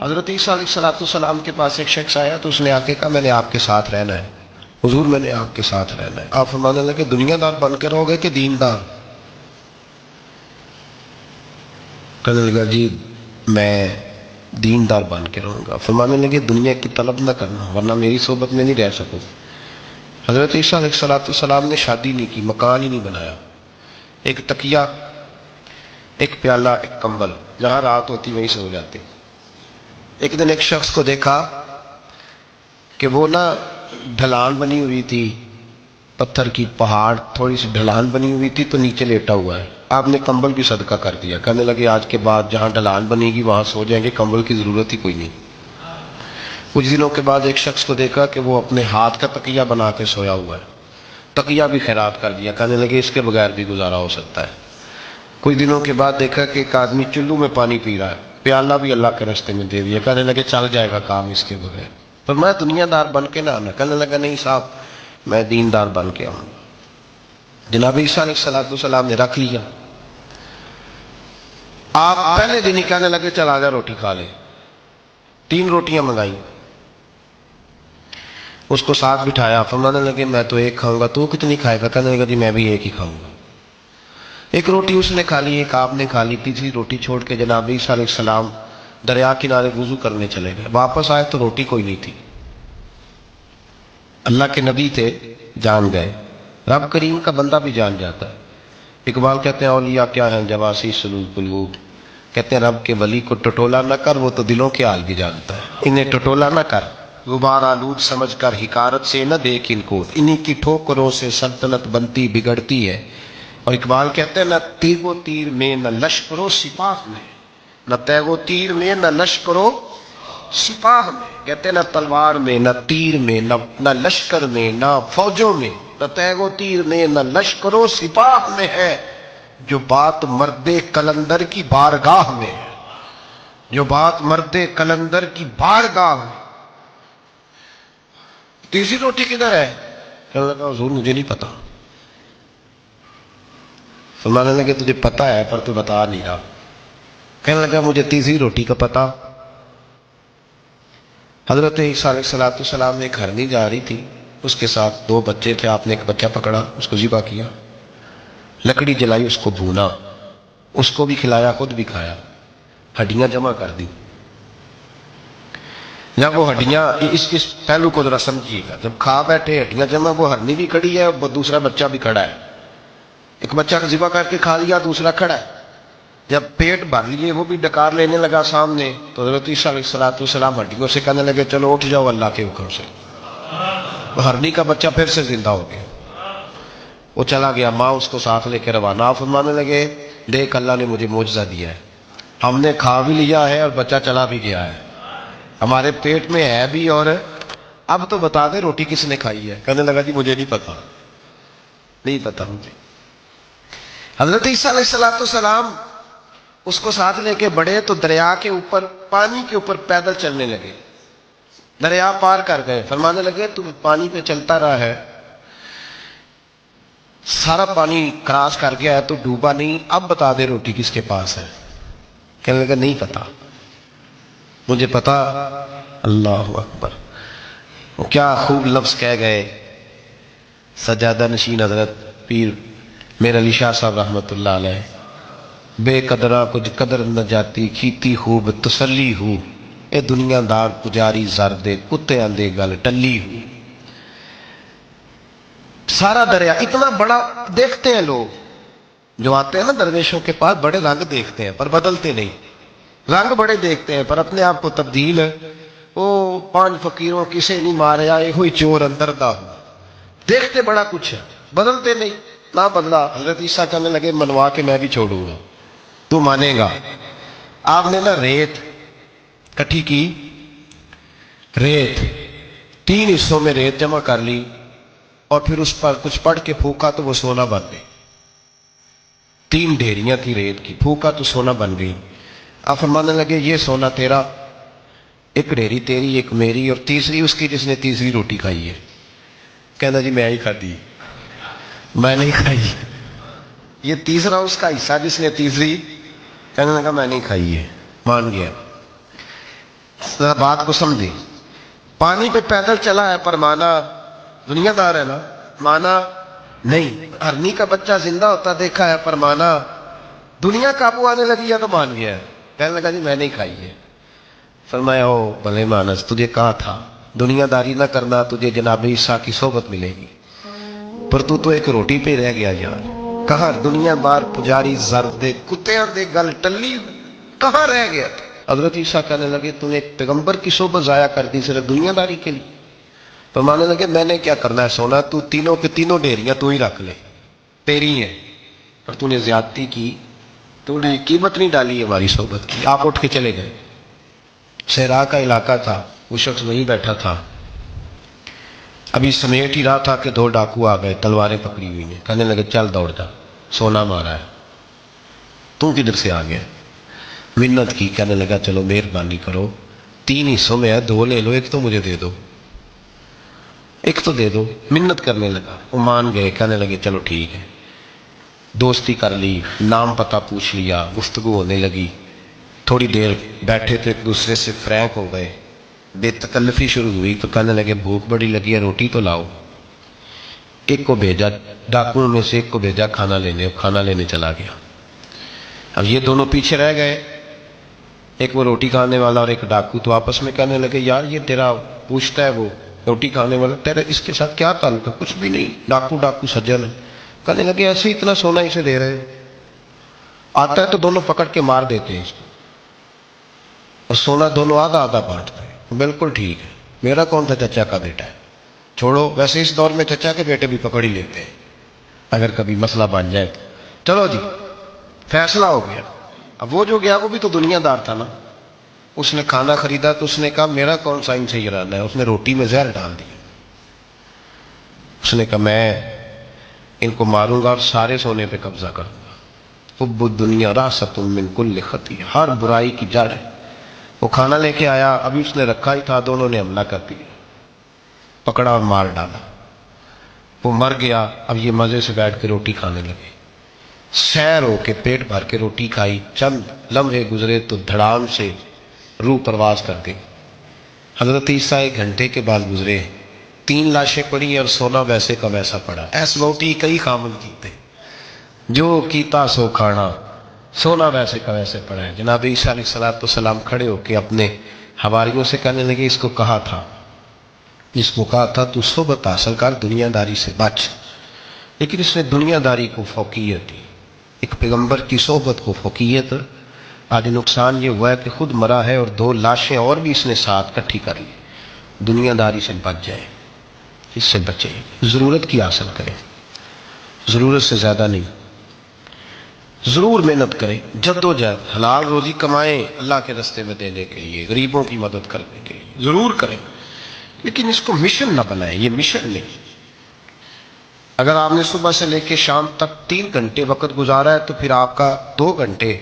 حضرت عیسیٰ علیہ السلام کے پاس ایک شخص آیا تو اس نے آ کے کہا میں نے آپ کے ساتھ رہنا ہے، حضور میں نے آپ کے ساتھ رہنا ہے۔ آپ فرمانے لگے دنیا دار بن کے رہو گے کہ دیندار؟ کہنے لگا جی میں دیندار بن کے رہوں گا۔ فرمانے لگے دنیا کی طلب نہ کرنا ورنہ میری صحبت میں نہیں رہ سکو۔ حضرت عیسیٰ علیہ السلام نے شادی نہیں کی، مکان ہی نہیں بنایا، ایک تکیہ، ایک پیالہ، ایک کمبل، جہاں رات ہوتی وہیں سو جاتے۔ ایک دن ایک شخص کو دیکھا کہ وہ ڈھلان بنی ہوئی تھی، پتھر کی پہاڑ تھوڑی سی ڈھلان بنی ہوئی تھی تو نیچے لیٹا ہوا ہے۔ آپ نے کمبل بھی صدقہ کر دیا، کہنے لگے آج کے بعد جہاں ڈھلان بنے گی وہاں سو جائیں گے، کمبل کی ضرورت ہی کوئی نہیں۔ کچھ دنوں کے بعد ایک شخص کو دیکھا کہ وہ اپنے ہاتھ کا تکیہ بنا کے سویا ہوا ہے، تکیہ بھی خیرات کر دیا، کہنے لگے اس کے بغیر بھی گزارا ہو سکتا ہے۔ کچھ دنوں کے بعد دیکھا کہ ایک آدمی چلو میں پانی پی رہا ہے، پیالہ بھی اللہ کے راستے میں دے دیا، کہنے لگے چل جائے گا کام اس کے بغیر۔ پر میں دنیا دار بن کے نہ آنا، کہنے لگا نہیں صاحب میں دیندار بن کے آؤں۔ جناب عیسیٰ علیہ السلام نے رکھ لیا۔ آپ پہلے دن ہی کہنے لگے چل آ جا روٹی کھا لے۔ 3 روٹیاں منگائی، اس کو ساتھ بٹھایا، فرمانے لگے میں تو ایک کھاؤں گا، تو کتنی کھائے گا؟ کہنے لگا جی میں بھی ایک ہی کھاؤں گا۔ ایک روٹی اس نے کھا لی، ایک آپ نے کھا لی، تیسری روٹی چھوڑ کے جناب عیسیٰ علیہ السلام دریا کنارے وضو کرنے چلے گئے۔ واپس آئے تو روٹی کوئی نہیں تھی۔ اللہ کے نبی تھے، جان گئے۔ رب کریم کا بندہ بھی جان جاتا ہے۔ اقبال کہتے ہیں اولیاء کیا ہیں جواسی سلوک قلوب، کہتے ہیں رب کے ولی کو ٹٹولا نہ کر، وہ تو دلوں کے حال بھی جانتا ہے۔ انہیں ٹٹولا نہ کر، غبار آلود سمجھ کر حکارت سے نہ دیکھ ان کو، انہی کی ٹھوکروں سے سلطنت بنتی بگڑتی ہے۔ اور اقبال کہتے ہیں نہ تیغ و تیر میں نہ لشکر و سپاہ میں، نہ تیغ و تیر میں نہ لشکر و سپاہ میں، کہتے ہیں نہ تلوار میں نہ تیر میں نہ لشکر میں نہ فوجوں میں، نہ تیغ و تیر میں نہ لشکر و سپاہ میں ہے، جو بات مرد قلندر کی بارگاہ میں ہے، جو بات مرد قلندر کی بارگاہ میں۔ تیسری روٹی کدھر ہے؟ کہنے لگا حضور مجھے نہیں پتا۔ فرمانے لگے تجھے پتا ہے پر تو بتا نہیں رہا۔ کہنے لگا مجھے تیسری روٹی کا پتا۔ حضرت عیسیٰ علیہ السلام میں ایک ہرنی جا رہی تھی، اس کے ساتھ 2 بچے تھے، آپ نے ایک بچہ پکڑا، اس کو ذبح کیا، لکڑی جلائی، اس کو بھونا، اس کو بھی کھلایا، خود بھی کھایا، ہڈیاں جمع کر دی۔ جب وہ ہڈیاں اس پہلو کو ذرا سمجھیے گا، جب کھا بیٹھے ہڈیاں جمع، وہ ہرنی بھی کھڑی ہے، وہ دوسرا بچہ بھی کھڑا ہے، ایک بچہ ذبح کر کے کھا لیا، دوسرا کھڑا ہے۔ جب پیٹ بھر لیے وہ بھی ڈکار لینے لگا سامنے، تو حضرت عیسیٰ علیہ السلام ہڈیوں سے کہنے لگے چلو اٹھ جاؤ اللہ کے حکم سے۔ ہرنی کا بچہ پھر سے زندہ ہو گیا، وہ چلا گیا، ماں اس کو ساتھ لے کے روانہ۔ فرمانے لگے دیکھ اللہ نے مجھے معجزہ دیا ہے، ہم نے کھا بھی لیا ہے اور بچہ چلا بھی گیا ہے، ہمارے پیٹ میں ہے بھی، اور اب تو بتا دے روٹی کس نے کھائی ہے؟ کہنے لگا جی مجھے نہیں پتا، نہیں پتا مجھے۔ حضرت عیسیٰ علیہ السلام اس کو ساتھ لے کے بڑھے تو دریا کے اوپر، پانی کے اوپر پیدل چلنے لگے، دریا پار کر گئے۔ فرمانے لگے تو پانی پہ چلتا رہا ہے، سارا پانی کراس کر گیا ہے تو ڈوبا نہیں، اب بتا دے روٹی کس کے پاس ہے؟ کہنے لگا نہیں پتا مجھے پتا۔ اللہ اکبر، وہ کیا خوب لفظ کہہ گئے سجادہ نشین حضرت پیر میر علی شاہ صاحب رحمۃ اللہ علیہ، بے قدرہ کچھ قدر نہ جاتی، کھیتی خوب تسلی ہو، اے دنیا دار پجاری زردے کتے آندے گل ٹلی ہو۔ سارا دریا اتنا بڑا دیکھتے ہیں لوگ جو آتے ہیں نا درویشوں کے پاس، بڑے رنگ دیکھتے ہیں پر بدلتے نہیں، رنگ بڑے دیکھتے ہیں پر اپنے آپ کو تبدیل ہے۔ وہ 5 فقیروں کسے نہیں ماریا، یہ ہوئی چور اندر دا ہو، دیکھتے بڑا کچھ ہے بدلتے نہیں۔ نہ بدلا، حضرت عیسیٰ کہنے لگے منوا کے میں بھی چھوڑوں گا، تو مانے گا۔ آپ نے ریت کٹھی کی، ریت 3 حصوں میں ریت جمع کر لی اور پھر اس پر کچھ پڑھ کے پھونکا تو وہ سونا بن گئی۔ 3 ڈھیریاں تھی ریت کی، پھونکا تو سونا بن گئی۔ آپ فرمانے لگے یہ سونا تیرا، ایک ڈھیری تیری، ایک میری، اور تیسری اس کی جس نے تیسری روٹی کھائی ہے۔ کہنا جی میں ہی کھا دی، میں نہیں کھائی۔ یہ تیسرا اس کا حصہ جس نے تیسری، کہنے لگا میں نہیں کھائی ہے، مان گیا۔ ذرا بات کو سمجھے. پانی پہ پیدل چلا ہے پر مانا دنیا دار ہے نا؟ مانا نہیں. ہرنی کا بچہ زندہ ہوتا دیکھا ہے پر مانا دنیا قابو آنے لگی ہے تو مان گیا ہے. کہنے لگا جی میں نہیں کھائی ہے. فرمایا او بھلے مانس، تجھے کہا تھا دنیا داری نہ کرنا، تجھے جناب عیسیٰ کی صحبت ملے گی، پر تو ایک روٹی پہ رہ گیا یار. کہاں دنیا بار پجاری زر دے کتےاں دے گل ٹلی، کہاں رہ گیا؟ حضرت عیسیٰ کہنے لگے تو نے ایک پیغمبر کی صحبت ضائع کر دی صرف دنیا داری کے لیے. فرمانے لگے میں نے کیا کرنا ہے سونا، تو تینوں کے تینوں ڈیریاں تو ہی رکھ لے، تیری ہیں، پر تو نے زیادتی کی، تو نے قیمت نہیں ڈالی ہماری صحبت کی. آپ اٹھ کے چلے گئے. صحرا کا علاقہ تھا، وہ شخص وہیں بیٹھا تھا. ابھی سمیٹ ہی رہا تھا کہ دو ڈاکو آ گئے، تلواریں پکڑی ہوئی ہیں. کہنے لگے چل دوڑ جا، سونا مارا ہے، تو کدھر سے آ گیا؟ منت کی. کہنے لگا چلو مہربانی کرو، 3 حصوں میں ہے، 2 لے لو، ایک تو مجھے دے دو، ایک تو دے دو. منت کرنے لگا، وہ مان گئے. کہنے لگے چلو ٹھیک ہے. دوستی کر لی، نام پتہ پوچھ لیا، گفتگو ہونے لگی. تھوڑی دیر بیٹھے تو ایک دوسرے سے فرینک ہو گئے، بے تکلفی شروع ہوئی. تو کہنے لگے بھوک بڑی لگی ہے، روٹی تو لاؤ. ایک کو بھیجا، ڈاکوؤں میں سے ایک کو بھیجا کھانا لینے، کھانا لینے چلا گیا. اب یہ دونوں پیچھے رہ گئے، ایک وہ روٹی کھانے والا اور ایک ڈاکو. تو آپس میں کہنے لگے یار یہ تیرا پوچھتا ہے وہ روٹی کھانے والا، تیرا اس کے ساتھ کیا تعلق ہے؟ کچھ بھی نہیں، ڈاکو ڈاکو سجن ہے. کہنے لگے ایسے ہی اتنا سونا اسے دے رہے، آتا ہے تو دونوں پکڑ کے مار دیتے ہیں اس کو، اور سونا دونوں آدھا آدھا بانٹتے ہیں. بالکل ٹھیک ہے، میرا کون تھا، چچا کا بیٹا ہے، چھوڑو. ویسے اس دور میں چچا کے بیٹے بھی پکڑ ہی لیتے ہیں اگر کبھی مسئلہ بن جائے تو. چلو جی فیصلہ ہو گیا. اب وہ جو گیا وہ بھی تو دنیا دار تھا نا، اس نے کھانا خریدا تو اس نے کہا میرا کون سا ان سے ارادہ ہے. اس نے روٹی میں زہر ڈال دیا. اس نے کہا میں ان کو ماروں گا اور سارے سونے پہ قبضہ کروں گا. حب الدنیا راست من کل خطیہ، ہر برائی کی جڑ ہے. وہ کھانا لے کے آیا، ابھی اس نے رکھا ہی تھا، دونوں نے حملہ کر دیا، پکڑا اور مار ڈالا. وہ مر گیا. اب یہ مزے سے بیٹھ کے روٹی کھانے لگے، سیر ہو کے پیٹ بھر کے روٹی کھائی. چند لمحے گزرے تو دھڑام سے روح پرواز کر گئی. حضرت عیسیٰ 1 گھنٹے کے بعد گزرے، 3 لاشیں پڑی اور سونا ویسے کا ویسا پڑا. ایس روٹی کئی خامن کیتے، جو کیتا سو کھانا، سونا ویسے کا ویسے پڑا ہے. جناب عیسیٰ علیہ السلام کھڑے ہو کے اپنے حواریوں سے کہنے لگے اس کو کہا تھا تو صحبت حاصل کر، دنیا داری سے بچ. لیکن اس نے دنیا داری کو فوقیت دی، ایک پیغمبر کی صحبت کو فوقیت. آج نقصان یہ ہوا ہے کہ خود مرا ہے اور 2 لاشیں اور بھی اس نے ساتھ کٹھی کر لی. دنیا داری سے بچ جائے، اس سے بچے، ضرورت کی حاصل کریں، ضرورت سے زیادہ نہیں. ضرور محنت کریں، جد و جہد، حلال روزی کمائیں اللہ کے راستے میں دینے کے لیے، غریبوں کی مدد کرنے کے لیے ضرور کریں، لیکن اس کو مشن نہ بنائیں. یہ مشن نہیں. اگر آپ نے صبح سے لے کے شام تک 3 گھنٹے وقت گزارا ہے تو پھر آپ کا 2 گھنٹے